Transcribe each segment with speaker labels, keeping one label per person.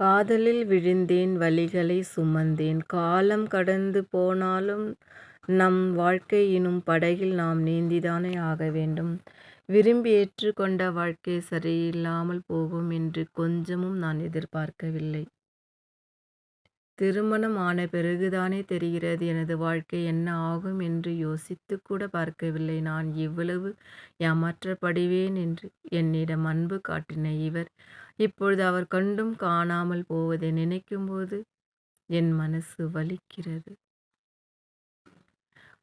Speaker 1: காதலில் விழுந்தேன் வலிகளைச் சுமந்தேன் காலம் கடந்து போனாலும் நம் வாழ்க்கை எனும் படகில் நாம் நீந்திதானே ஆகவேண்டும். விரும்பி ஏற்றுக்கொண்ட வாழ்க்கை சரியில்லாமல் போகும் என்று கொஞ்சமும் நான் எதிர்பார்க்கவில்லை. திருமணம் ஆன பிறகுதானே தெரிகிறது எனது வாழ்க்கை என்ன ஆகும் என்று யோசித்துக் கூட பார்க்கவில்லை. நான் இவ்வளவு ஏமாற்றப்படுவேன் என்று என்னிடம் அன்பு காட்டின இவர் இப்பொழுது அவர் கண்டும் காணாமல் போவதை நினைக்கும்போது என் மனசு வலிக்கிறது.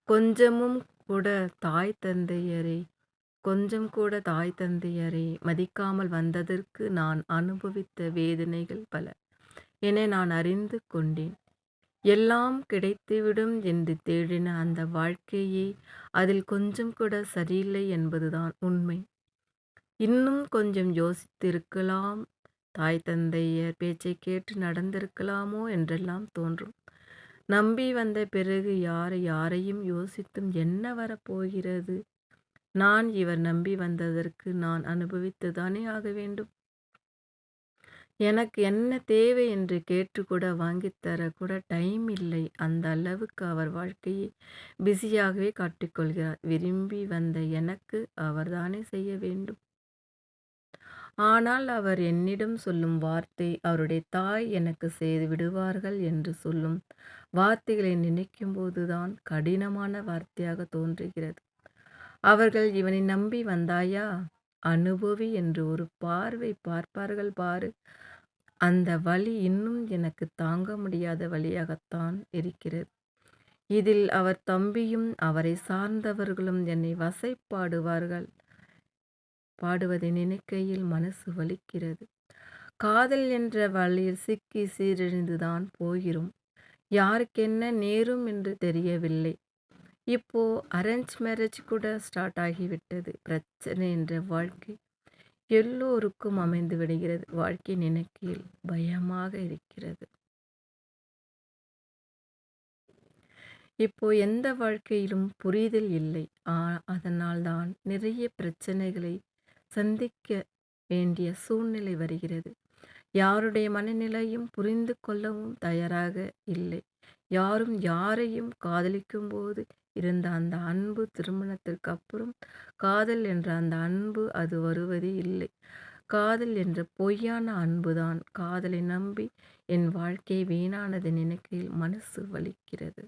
Speaker 1: கொஞ்சம் கூட தாய் தந்தையரை மதிக்காமல் வந்ததற்கு நான் அனுபவித்த வேதனைகள் பல என நான் அறிந்து கொண்டேன். எல்லாம் கிடைத்துவிடும் என்று தேடின அந்த வாழ்க்கையே அதில் கொஞ்சம் கூட சரியில்லை என்பதுதான் உண்மை. இன்னும் கொஞ்சம் யோசித்திருக்கலாம், தாய் தந்தையர் பேச்சை கேட்டு நடந்திருக்கலாமோ என்றெல்லாம் தோன்றும். நம்பி வந்த பிறகு யாரையும் யோசித்தும் என்ன வரப்போகிறது? நான் இவர் நம்பி வந்ததற்கு நான் அனுபவித்துதானே ஆக வேண்டும். எனக்கு என்ன தேவை என்று கேட்டுக்கூட வாங்கித்தர கூட டைம் இல்லை. அந்த அளவுக்கு அவர் வாழ்க்கையை பிஸியாகவே காட்டிக்கொள்கிறார். விரும்பி வந்த எனக்கு அவர்தானே செய்ய வேண்டும். ஆனால் அவர் என்னிடம் சொல்லும் வார்த்தை, அவருடைய தாய் எனக்கு செய்து விடுவார்கள் என்று சொல்லும் வார்த்தைகளை நினைக்கும்போதுதான் கடினமான வார்த்தையாக தோன்றுகிறது. அவர்கள் இவனை நம்பி வந்தாயா, அனுபவி என்று ஒரு பார்வை பார்ப்பார்கள் பாரு. அந்த வலி இன்னும் எனக்கு தாங்க முடியாத வலியாகத்தான் இருக்கிறது. இதில் அவர் தம்பியும் அவரை சார்ந்தவர்களும் என்னை பாடுவதை நினைக்கையில் மனசு வலிக்கிறது. காதல் என்ற வழியில் சிக்கி சீரழிந்துதான் போகிறோம். யாருக்கென்ன நேரும் என்று தெரியவில்லை. இப்போ அரேஞ்ச் மேரேஜ் கூட ஸ்டார்ட் ஆகிவிட்டது. பிரச்சனை என்ற வாழ்க்கை எல்லோருக்கும் அமைந்து விடுகிறது. வாழ்க்கை நினைக்கையில் பயமாக இருக்கிறது. இப்போ எந்த வாழ்க்கையிலும் புரிதல் இல்லை. அதனால்தான் நிறைய பிரச்சனைகளை சந்திக்க வேண்டிய சூழ்நிலை வருகிறது. யாருடைய மனநிலையும் புரிந்து கொள்ளவும் தயாராக இல்லை. யாரும் யாரையும் காதலிக்கும் போது இருந்த அந்த அன்பு திருமணத்திற்கு அப்புறம் காதல் என்ற அந்த அன்பு அது வருவதே இல்லை. காதல் என்ற பொய்யான அன்புதான். காதலை நம்பி என் வாழ்க்கை வீணானதை நினைக்கையில் மனசு வலிக்கிறது.